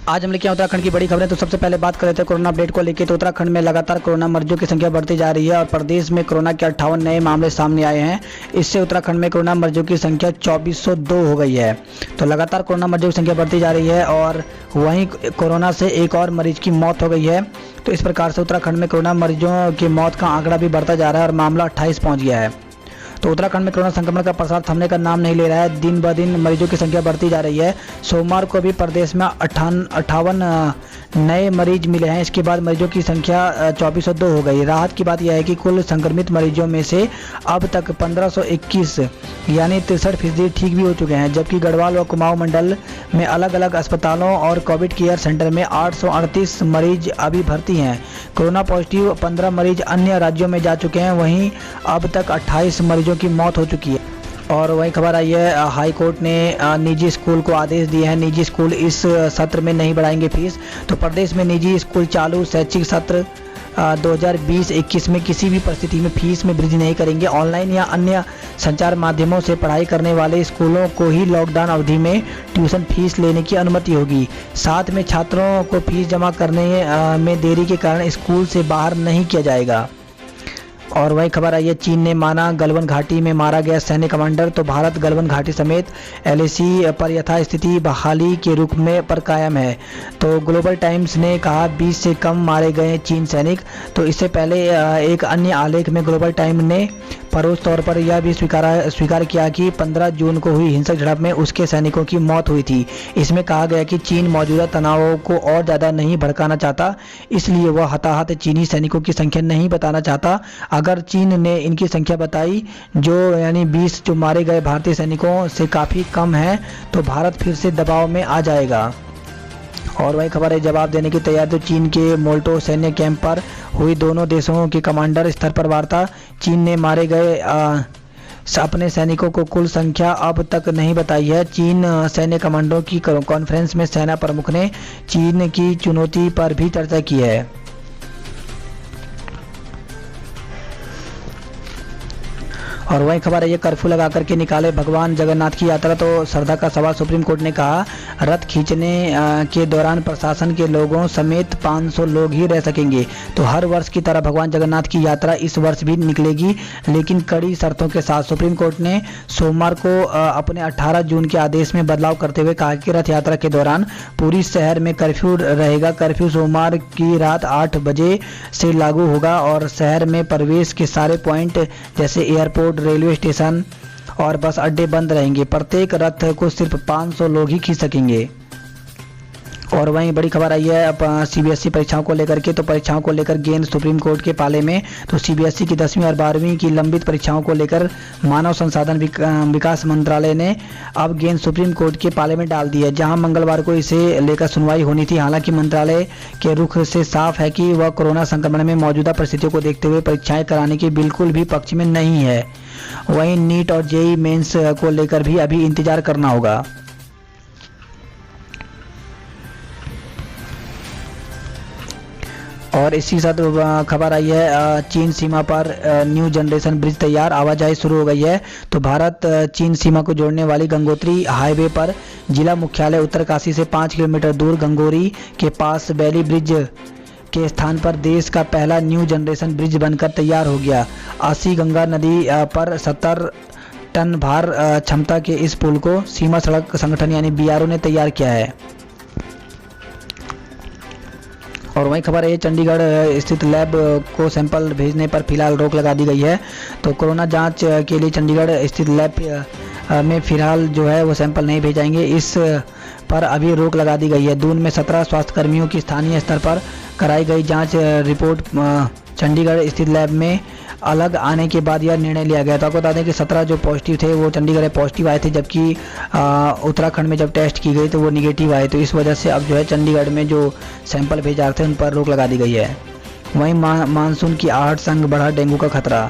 आज हम लेके आए उत्तराखंड की बड़ी खबरें। तो सबसे पहले बात कर रहे थे कोरोना अपडेट को लेकर। तो उत्तराखंड में लगातार कोरोना मरीजों की संख्या बढ़ती जा रही है और प्रदेश में कोरोना के 58 नए मामले सामने आए हैं। इससे उत्तराखंड में कोरोना मरीजों की संख्या 2402 हो गई है। तो लगातार कोरोना मरीजों की संख्या बढ़ती जा रही है और वहीं कोरोना से एक और मरीज की मौत हो गई है। तो इस प्रकार से उत्तराखंड में कोरोना मरीजों की मौत का आंकड़ा भी बढ़ता जा रहा है और मामला 28 पहुँच गया है। तो उत्तराखंड में कोरोना संक्रमण का प्रसार थमने का नाम नहीं ले रहा है। दिन ब दिन मरीजों की संख्या बढ़ती जा रही है। सोमवार को भी प्रदेश में 58 नए मरीज मिले हैं। इसके बाद मरीजों की संख्या 2402 हो गई। राहत की बात यह है कि कुल संक्रमित मरीजों में से अब तक 1521 यानी 63% ठीक भी हो चुके हैं, जबकि गढ़वाल व कुमाऊं मंडल में अलग अलग अस्पतालों और कोविड केयर सेंटर में 838 मरीज अभी भर्ती हैं। कोरोना पॉजिटिव 15 मरीज अन्य राज्यों में जा चुके हैं। वहीं अब तक 28 मरीजों की मौत हो चुकी है। और वही खबर आई है, हाई कोर्ट ने निजी स्कूल को आदेश दिए हैं, निजी स्कूल इस सत्र में नहीं बढ़ाएंगे फीस। तो प्रदेश में निजी स्कूल चालू शैक्षिक सत्र 2020-21 में किसी भी परिस्थिति में फीस में वृद्धि नहीं करेंगे। ऑनलाइन या अन्य संचार माध्यमों से पढ़ाई करने वाले स्कूलों को ही लॉकडाउन अवधि में ट्यूशन फीस लेने की अनुमति होगी। साथ में छात्रों को फीस जमा करने में देरी के कारण स्कूल से बाहर नहीं किया जाएगा। और वही खबर आई है, चीन ने माना गलवान घाटी में मारा गया सैन्य कमांडर। तो भारत गलवान घाटी समेत LAC पर यथास्थिति बहाली के रुख में पर कायम है। तो ग्लोबल टाइम्स ने कहा 20 से कम मारे गए चीन सैनिक। तो इससे पहले एक अन्य आलेख में ग्लोबल टाइम ने परोक्ष तौर पर यह भी स्वीकार किया कि 15 जून को हुई हिंसक झड़प में उसके सैनिकों की मौत हुई थी। इसमें कहा गया कि चीन मौजूदा तनावों को और ज़्यादा नहीं भड़काना चाहता, इसलिए वह हताहत चीनी सैनिकों की संख्या नहीं बताना चाहता। अगर चीन ने इनकी संख्या बताई जो यानी 20 जो मारे गए भारतीय सैनिकों से काफ़ी कम है, तो भारत फिर से दबाव में आ जाएगा। और वही खबर है, जवाब देने की तैयारी। तो चीन के मोल्टो सैन्य कैंप पर हुई दोनों देशों के कमांडर स्तर पर वार्ता। चीन ने मारे गए अपने सैनिकों को कुल संख्या अब तक नहीं बताई है। चीन सैन्य कमांडरों की कॉन्फ्रेंस में सेना प्रमुख ने चीन की चुनौती पर भी चर्चा की है। और वही खबर है, ये कर्फ्यू लगा करके निकाले भगवान जगन्नाथ की यात्रा। तो श्रद्धा का सवाल, सुप्रीम कोर्ट ने कहा रथ खींचने के दौरान प्रशासन के लोगों समेत 500 लोग ही रह सकेंगे। तो हर वर्ष की तरह भगवान जगन्नाथ की यात्रा इस वर्ष भी निकलेगी, लेकिन कड़ी शर्तों के साथ। सुप्रीम कोर्ट ने सोमवार को अपने 18 जून के आदेश में बदलाव करते हुए कहा कि रथ यात्रा के दौरान पूरी शहर में कर्फ्यू रहेगा। कर्फ्यू सोमवार की रात 8 बजे से लागू होगा और शहर में प्रवेश के सारे पॉइंट जैसे एयरपोर्ट, रेलवे स्टेशन और बस अड्डे बंद रहेंगे। प्रत्येक रथ को सिर्फ 500 लोग ही खींच सकेंगे। और वहीं बड़ी खबर आई है CBSE परीक्षाओं को लेकर के। तो परीक्षाओं को लेकर गेंद सुप्रीम कोर्ट के पाले में। तो CBSE की 10वीं और 12वीं की लंबित परीक्षाओं को लेकर मानव संसाधन विकास मंत्रालय ने अब गेंद सुप्रीम कोर्ट के पाले में डाल दी है, जहां मंगलवार को इसे लेकर सुनवाई होनी थी। हालांकि मंत्रालय के रुख से साफ है कि वह कोरोना संक्रमण में मौजूदा परिस्थितियों को देखते हुए परीक्षाएं कराने के बिल्कुल भी पक्ष में नहीं है। वहीं नीट और JEE मेंस को लेकर भी अभी इंतजार करना होगा। और इसी साथ खबर आई है, चीन सीमा पर न्यू जनरेशन ब्रिज तैयार, आवाजाही शुरू हो गई है। तो भारत चीन सीमा को जोड़ने वाली गंगोत्री हाईवे पर जिला मुख्यालय उत्तरकाशी से 5 किलोमीटर दूर गंगोरी के पास बैली ब्रिज के स्थान पर देश का पहला न्यू जनरेशन ब्रिज बनकर तैयार हो गया। 80 गंगा नदी पर 70 टन भार क्षमता के इस पुल को सीमा सड़क संगठन यानी BRO ने तैयार किया है। और वही खबर है, चंडीगढ़ स्थित लैब को सैंपल भेजने पर फिलहाल रोक लगा दी गई है। तो कोरोना जांच के लिए चंडीगढ़ स्थित लैब में फिलहाल जो है वो सैंपल नहीं भेजाएंगे, इस पर अभी रोक लगा दी गई है। दून में 17 स्वास्थ्यकर्मियों की स्थानीय स्तर पर कराई गई जांच रिपोर्ट चंडीगढ़ स्थित लैब में अलग आने के बाद यह निर्णय लिया गया। तो आपको बता दें कि 17 जो पॉजिटिव थे वो चंडीगढ़ में पॉजिटिव आए थे, जबकि उत्तराखंड में जब टेस्ट की गई तो वो निगेटिव आए। तो इस वजह से अब जो है चंडीगढ़ में जो सैंपल भेजा रहे थे उन पर रोक लगा दी गई है। वहीं मानसून की आहट संग बढ़ा डेंगू का खतरा।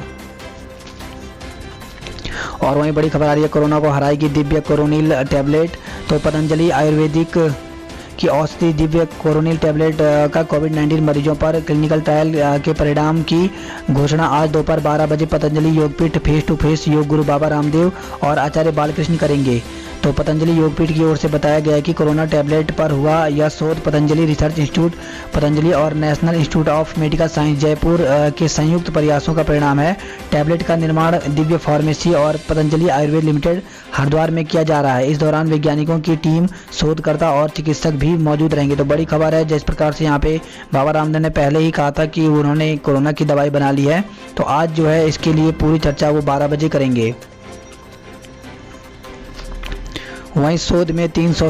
और वहीं बड़ी खबर आ रही है, कोरोना को हराएगी दिव्य कोरोनिल टैबलेट। तो पतंजलि आयुर्वेदिक की औषधि दिव्य कोरोनिल टैबलेट का कोविड-19 मरीजों पर क्लिनिकल ट्रायल के परिणाम की घोषणा आज दोपहर 12 बजे Patanjali Yogpeeth face to face योग गुरु बाबा रामदेव और आचार्य बालकृष्ण करेंगे। तो पतंजलि योगपीठ की ओर से बताया गया है कि कोरोना टैबलेट पर हुआ यह शोध पतंजलि रिसर्च इंस्टीट्यूट पतंजलि और national institute of medical science Jaipur के संयुक्त प्रयासों का परिणाम है। टैबलेट का निर्माण दिव्य फार्मेसी और पतंजलि आयुर्वेद लिमिटेड हरिद्वार में किया जा रहा है। इस दौरान वैज्ञानिकों की टीम, शोधकर्ता और चिकित्सक भी मौजूद रहेंगे। तो बड़ी खबर है, जिस प्रकार से यहाँ पे बाबा रामदेव ने पहले ही कहा था कि उन्होंने कोरोना की दवाई बना ली है, तो आज जो है इसके लिए पूरी चर्चा वो 12 बजे करेंगे। वहीं शोध में 300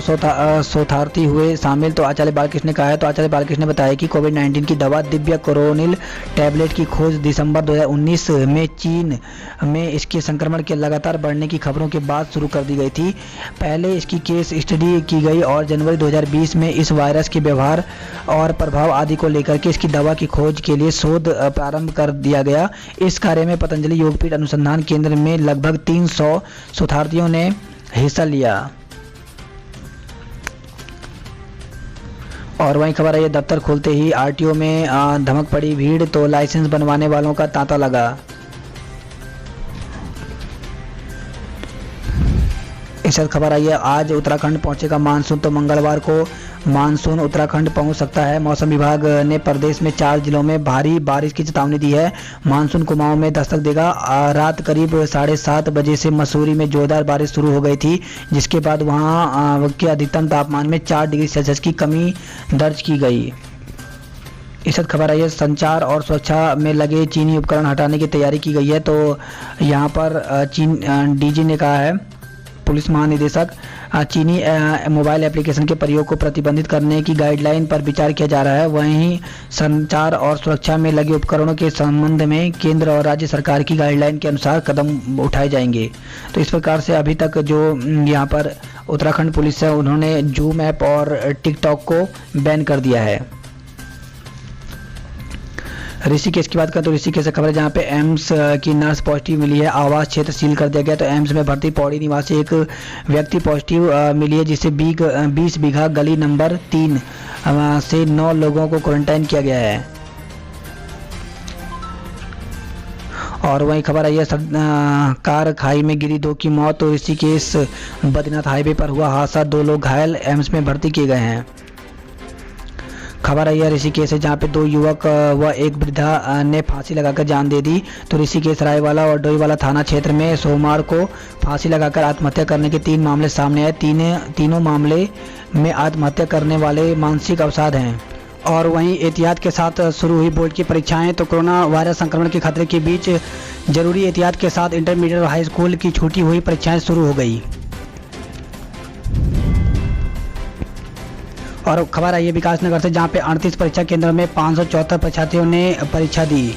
शोधार्थी हुए शामिल, तो आचार्य बालकृष्ण ने कहा है। तो आचार्य बालकृष्ण ने बताया कि कोविड-19 की दवा दिव्या कोरोनिल टैबलेट की खोज दिसंबर 2019 में चीन में इसके संक्रमण के लगातार बढ़ने की खबरों के बाद शुरू कर दी गई थी। पहले इसकी केस स्टडी की गई और जनवरी 2020 में इस वायरस के व्यवहार और प्रभाव आदि को लेकर के इसकी दवा की खोज के लिए शोध प्रारंभ कर दिया गया। इस कार्य में पतंजलि योगपीठ अनुसंधान केंद्र में लगभग 300 शोधार्थियों ने हिस्सा लिया। और वहीं खबर है, ये दफ्तर खोलते ही आरटीओ में धमक पड़ी भीड़, तो लाइसेंस बनवाने वालों का तांता लगा। इस साथ खबर आई है, आज उत्तराखंड पहुंचेगा मानसून, तो मंगलवार को मानसून उत्तराखंड पहुंच सकता है। मौसम विभाग ने प्रदेश में 4 जिलों में भारी बारिश की चेतावनी दी है। मानसून कुमाऊं में दस्तक देगा। रात करीब 7:30 बजे से मसूरी में जोरदार बारिश शुरू हो गई थी, जिसके बाद वहां के अधिकतम तापमान में 4 डिग्री सेल्सियस की कमी दर्ज की गई। इस खबर आई है, संचार और सुरक्षा में लगे चीनी उपकरण हटाने की तैयारी की गई है। तो यहाँ पर चीन डीजी ने कहा है, पुलिस महानिदेशक, चीनी मोबाइल एप्लीकेशन के प्रयोग को प्रतिबंधित करने की गाइडलाइन पर विचार किया जा रहा है। वहीं संचार और सुरक्षा में लगे उपकरणों के संबंध में केंद्र और राज्य सरकार की गाइडलाइन के अनुसार कदम उठाए जाएंगे। तो इस प्रकार से अभी तक जो यहाँ पर उत्तराखंड पुलिस है, उन्होंने जूम ऐप और टिकटॉक को बैन कर दिया है। ऋषिकेश की बात करें तो ऋषिकेश से खबर है, जहाँ पे एम्स की नर्स पॉजिटिव मिली है। आवास क्षेत्र सील कर दिया गया। तो एम्स में भर्ती पौड़ी निवासी एक व्यक्ति पॉजिटिव मिली है, जिसे 20 बीघा गली नंबर 3 से 9 लोगों को क्वारंटाइन किया गया है। और वहीं खबर आई है, कार खाई में गिरी, 2 की मौत। तो ऋषिकेश बद्रीनाथ हाईवे पर हुआ हादसा, 2 लोग घायल, एम्स में भर्ती किए गए हैं। खबर आई है ऋषिकेश है, जहाँ पे 2 युवक व एक वृद्धा ने फांसी लगाकर जान दे दी। तो ऋषिकेश रायवाला और डोईवाला थाना क्षेत्र में सोमवार को फांसी लगाकर आत्महत्या करने के 3 मामले सामने आए। तीनों मामले में आत्महत्या करने वाले मानसिक अवसाद हैं। और वहीं एहतियात के साथ शुरू हुई बोर्ड की परीक्षाएं। तो कोरोना वायरस संक्रमण के खतरे के बीच जरूरी एहतियात के साथ इंटरमीडिएट और हाई स्कूल की छूटी हुई परीक्षाएं शुरू हो गई। और खबर आई है विकासनगर से, जहां पे 38 परीक्षा केंद्रों में 574 परीक्षार्थियों ने परीक्षा दी।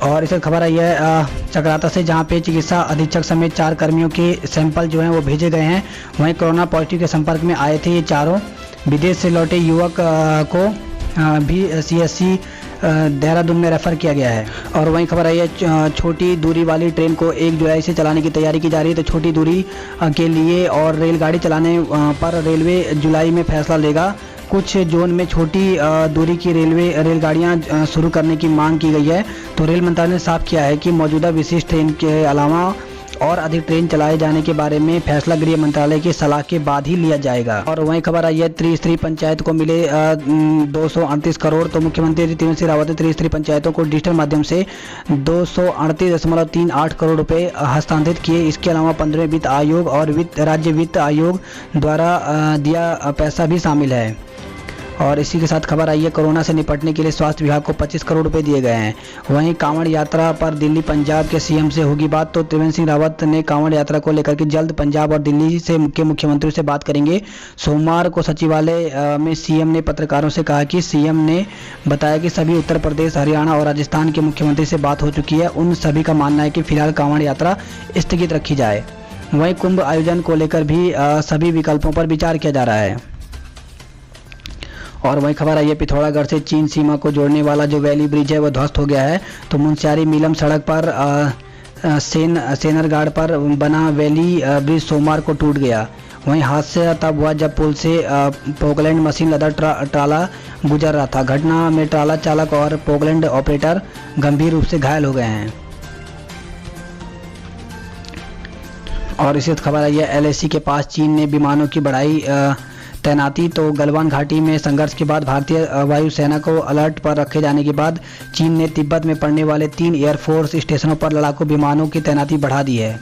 और इस खबर आई है चक्राता से, जहां पे चिकित्सा अधीक्षक समेत 4 कर्मियों के सैंपल जो हैं वो भेजे गए हैं। वहीं कोरोना पॉजिटिव के संपर्क में आए थे ये चारों। विदेश से लौटे युवक को भी CSC देहरादून में रेफर किया गया है। और वहीं खबर आई है, छोटी दूरी वाली ट्रेन को 1 जुलाई से चलाने की तैयारी की जा रही है। तो छोटी दूरी के लिए और रेलगाड़ी चलाने पर रेलवे जुलाई में फैसला लेगा। कुछ जोन में छोटी दूरी की रेलगाड़ियां शुरू करने की मांग की गई है। तो रेल मंत्रालय ने साफ किया है कि मौजूदा विशेष ट्रेन के अलावा और अधिक ट्रेन चलाए जाने के बारे में फैसला गृह मंत्रालय की सलाह के बाद ही लिया जाएगा। और वहीं खबर आई है, त्रिस्तरीय पंचायत को मिले 238 करोड़। तो मुख्यमंत्री त्रिवेंद्र सिंह रावत ने त्रिस्तरीय पंचायतों को डिजिटल माध्यम से 238.38 करोड़ रुपए हस्तांतरित किए। इसके अलावा 15वें वित्त आयोग और राज्य वित्त आयोग द्वारा दिया पैसा भी शामिल है। और इसी के साथ खबर आई है, कोरोना से निपटने के लिए स्वास्थ्य विभाग को 25 करोड़ रुपए दिए गए हैं। वहीं कांवड़ यात्रा पर दिल्ली पंजाब के CM से होगी बात। तो त्रिवेंद्र सिंह रावत ने कांवड़ यात्रा को लेकर के जल्द पंजाब और दिल्ली के मुख्यमंत्रियों से बात करेंगे। सोमवार को सचिवालय में CM ने पत्रकारों से कहा कि CM ने बताया कि सभी उत्तर प्रदेश, हरियाणा और राजस्थान के मुख्यमंत्री से बात हो चुकी है। उन सभी का मानना है कि फिलहाल कांवड़ यात्रा स्थगित रखी जाए। वहीं कुंभ आयोजन को लेकर भी सभी विकल्पों पर विचार किया जा रहा है। और वही खबर आई है, पिथौरागढ़ से चीन सीमा को जोड़ने वाला जो वैली ब्रिज है वो ध्वस्त हो गया है। तो मुंशियारी मीलम सड़क पर सेनरगाड़ पर बना वैली ब्रिज सोमवार को टूट गया। वहीं हादसा तब हुआ जब पुल से पोकलैंड मशीन लदा ट्राला गुजर रहा था। घटना में ट्राला चालक और पोकलैंड ऑपरेटर गंभीर रूप से घायल हो गए हैं। और इसी खबर आई है LAC के पास चीन ने विमानों की बढ़ाई तैनाती। तो गलवान घाटी में संघर्ष के बाद भारतीय वायुसेना को अलर्ट पर रखे जाने के बाद चीन ने तिब्बत में पड़ने वाले 3 एयरफोर्स स्टेशनों पर लड़ाकू विमानों की तैनाती बढ़ा दी है।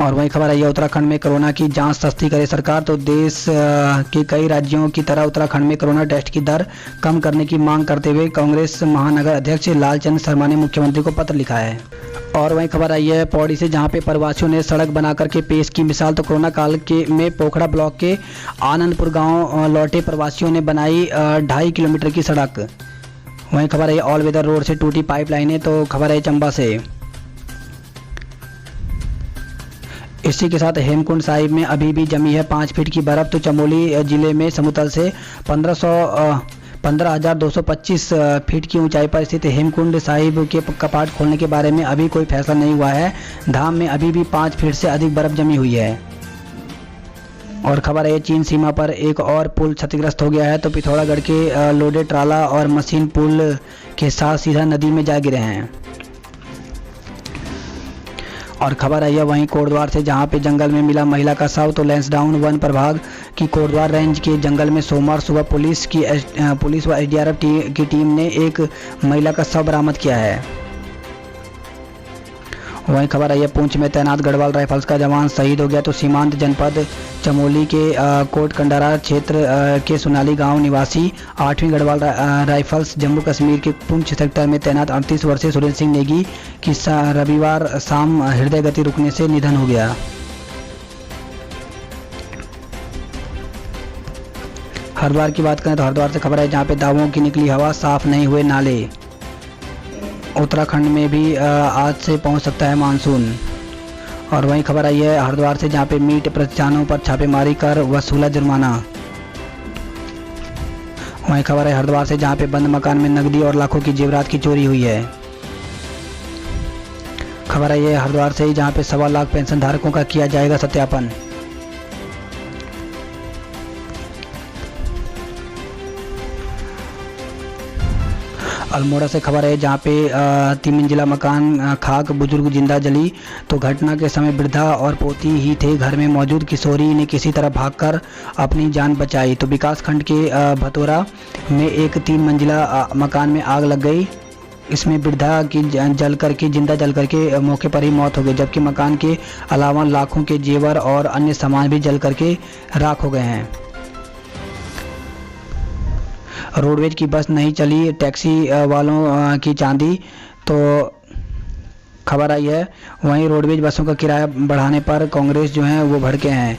और वही खबर आई है उत्तराखंड में कोरोना की जांच सस्ती करे सरकार। तो देश के कई राज्यों की तरह उत्तराखंड में कोरोना टेस्ट की दर कम करने की मांग करते हुए कांग्रेस महानगर अध्यक्ष लालचंद शर्मा ने मुख्यमंत्री को पत्र लिखा है। और वहीं खबर आई है पौड़ी से, जहां पे प्रवासियों ने सड़क बना करके पेश की मिसाल। तो कोरोना काल के में पोखड़ा ब्लॉक के आनंदपुर गांव लौटे प्रवासियों ने बनाई 2.5 किलोमीटर की सड़क। वहीं खबर आई ऑल वेदर रोड से टूटी पाइपलाइनें। तो खबर है चंबा से। इसी के साथ हेमकुंड साहिब में अभी भी जमी है 5 फीट की बर्फ। तो चमोली जिले में समुतल से 15,225 फीट की ऊंचाई पर स्थित हेमकुंड साहिब के कपाट खोलने के बारे में अभी कोई फैसला नहीं हुआ है। धाम में अभी भी 5 फीट से अधिक बर्फ जमी हुई है। और खबर है चीन सीमा पर एक और पुल क्षतिग्रस्त हो गया है। तो पिथौरागढ़ के लोडेड ट्राला और मशीन पुल के साथ सीधा नदी में जा गिरे हैं। और खबर आई है वहीं कोटद्वार से, जहां पे जंगल में मिला महिला का शव। तो लैंसडाउन वन प्रभाग की कोटद्वार रेंज के जंगल में सोमवार सुबह पुलिस व SDRF की टीम ने एक महिला का शव बरामद किया है। वहीं खबर आई है पुंछ में तैनात गढ़वाल राइफल्स का जवान शहीद हो गया। तो सीमांत जनपद चमोली के कोट कंडारा क्षेत्र के सोनाली गांव निवासी 8वीं गढ़वाल राइफल्स जम्मू कश्मीर के पुंछ सेक्टर में तैनात 38 वर्षीय सुरेंद्र सिंह नेगी की रविवार शाम हृदय गति रुकने से निधन हो गया। हरिद्वार की बात करें तो हरिद्वार से खबर है, जहां पे दावों की निकली हवा, साफ नहीं हुए नाले। उत्तराखंड में भी आज से पहुंच सकता है मानसून। और वहीं खबर आई है हरिद्वार से, जहां पे मीट प्रतिष्ठानों पर छापेमारी कर वसूला जुर्माना। वहीं खबर है हरिद्वार से, जहां पे बंद मकान में नकदी और लाखों की जेवरात की चोरी हुई है। खबर आई है हरिद्वार से ही, जहां पे 1.25 लाख पेंशन धारकों का किया जाएगा सत्यापन। अल्मोड़ा से खबर है, जहाँ पे 3 मंजिला मकान खाक, बुजुर्ग जिंदा जली। तो घटना के समय वृद्धा और पोती ही थे घर में मौजूद। किशोरी ने किसी तरह भागकर अपनी जान बचाई। तो विकास खंड के भतोरा में एक 3 मंजिला मकान में आग लग गई। इसमें वृद्धा की जिंदा जल करके मौके पर ही मौत हो गई, जबकि मकान के अलावा लाखों के जेवर और अन्य सामान भी जल करके राख हो गए हैं। रोडवेज की बस नहीं चली, टैक्सी वालों की चांदी। तो खबर आई है वहीं रोडवेज बसों का किराया बढ़ाने पर कांग्रेस जो है वो भड़के हैं।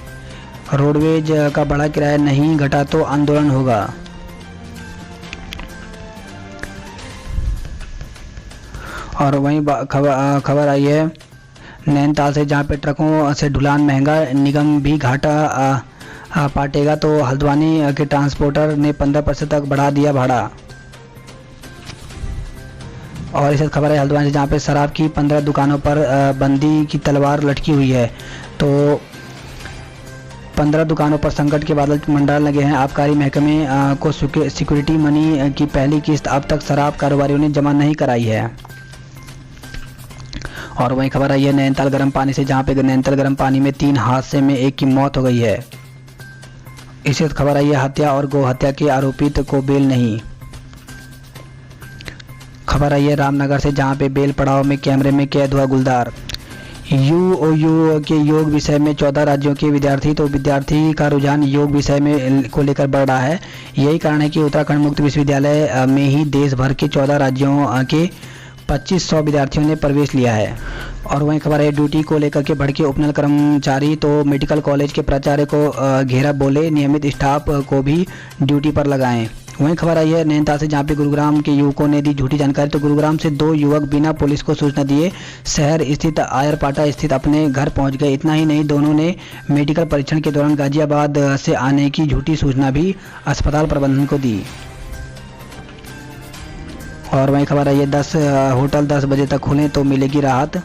रोडवेज का बढ़ा किराया नहीं घटा तो आंदोलन होगा। और वहीं खबर आई है नैनीताल से, जहाँ पे ट्रकों से ढुलान महंगा, निगम भी घाटा पाटेगा। तो हल्द्वानी के ट्रांसपोर्टर ने 15% तक बढ़ा दिया भाड़ा। और इस खबर है हल्द्वानी से, जहाँ पे शराब की 15 दुकानों पर बंदी की तलवार लटकी हुई है। तो 15 दुकानों पर संकट के बादल मंडराने लगे हैं। आबकारी महकमे को सिक्योरिटी मनी की पहली किस्त अब तक शराब कारोबारियों ने जमा नहीं कराई है। और वहीं खबर आई है नैनीताल गर्म पानी से, जहाँ पे नैनीताल गर्म पानी में 3 हादसे में एक की मौत हो गई है। इसी खबर आई है हत्या और गौ हत्या के आरोपित को बेल नहीं। खबर आई है रामनगर से, जहां पे बेल पड़ाव में कैमरे में कैद हुआ गुलदार। यूओयू के योग विषय में 14 राज्यों के विद्यार्थी। तो विद्यार्थी का रुझान योग विषय में को लेकर बढ़ रहा है। यही कारण है कि उत्तराखंड मुक्त विश्वविद्यालय में ही देश भर के 14 राज्यों के 2500 विद्यार्थियों ने प्रवेश लिया है। और वहीं खबर है ड्यूटी को लेकर के भड़के उपनल कर्मचारी। तो मेडिकल कॉलेज के प्राचार्य को घेरा, बोले नियमित स्टाफ को भी ड्यूटी पर लगाएं। वहीं खबर आई है नैनीताल से, जहां पे गुरुग्राम के युवकों ने दी झूठी जानकारी। तो गुरुग्राम से 2 युवक बिना पुलिस को सूचना दिए शहर स्थित आयरपाटा स्थित अपने घर पहुंच गए। इतना ही नहीं, दोनों ने मेडिकल परीक्षण के दौरान गाजियाबाद से आने की झूठी सूचना भी अस्पताल प्रबंधन को दी। और वहीं खबर आई है होटल 10 बजे तक खुलें तो मिलेगी राहत।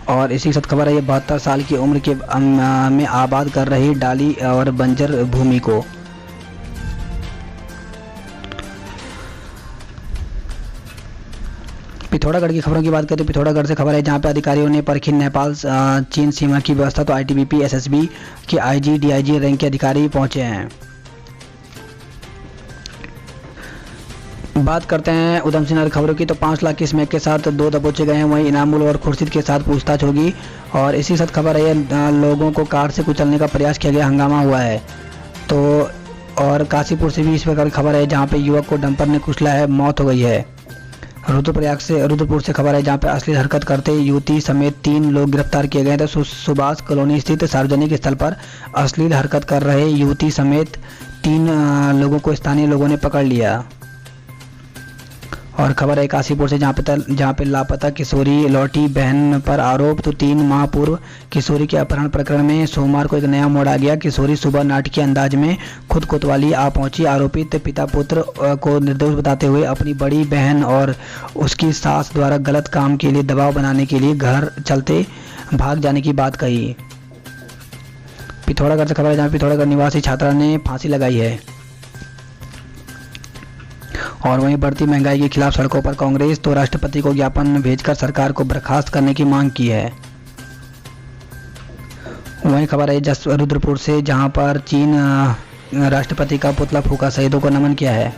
और इसी के साथ खबर है 72 साल की उम्र के में आबाद कर रही डाली और बंजर भूमि को। पिथौरागढ़ की खबरों की बात करें तो पिथौरागढ़ से खबर है जहां पे अधिकारियों ने परखी नेपाल चीन सीमा की व्यवस्था। तो आईटीबीपी एसएसबी के आईजी डीआईजी रैंक के अधिकारी पहुंचे हैं। बात करते हैं उधम सिंह नगर खबरों की। तो 5 लाख की स्मैक के साथ 2 दबोचे गए हैं। वहीं इनामुल और खुर्शीद के साथ पूछताछ होगी। और इसी साथ खबर है लोगों को कार से कुचलने का प्रयास किया गया, हंगामा हुआ है। तो और काशीपुर से भी इस प्रकार की खबर है जहां पे युवक को डंपर ने कुचला है, मौत हो गई है। रुद्रपुर से खबर है जहां पे अश्लील हरकत करते युवती समेत 3 लोग गिरफ्तार किए गए थे। सुभाष कॉलोनी स्थित सार्वजनिक स्थल पर अश्लील हरकत कर रहे युवती समेत 3 लोगों को स्थानीय लोगों ने पकड़ लिया। और खबर है काशीपुर से जहां पे लापता किशोरी लौटी बहन पर आरोप। तो 3 माह पूर्व किशोरी के अपहरण प्रकरण में सोमवार को एक नया मोड़ आ गया। किशोरी सुबह नाटकीय अंदाज में खुद कोतवाली आ पहुंची। आरोपित पिता पुत्र को निर्दोष बताते हुए अपनी बड़ी बहन और उसकी सास द्वारा गलत काम के लिए दबाव बनाने के लिए घर चलते भाग जाने की बात कही। पिथौरागढ़ से खबर है जहाँ पिथौरागढ़ निवासी छात्रा ने फांसी लगाई है। और वहीं बढ़ती महंगाई के खिलाफ सड़कों पर कांग्रेस। तो राष्ट्रपति को ज्ञापन भेजकर सरकार को बर्खास्त करने की मांग की है। वहीं खबर है रुद्रपुर से जहां पर चीन राष्ट्रपति का पुतला फूंका, शहीदों को नमन किया है।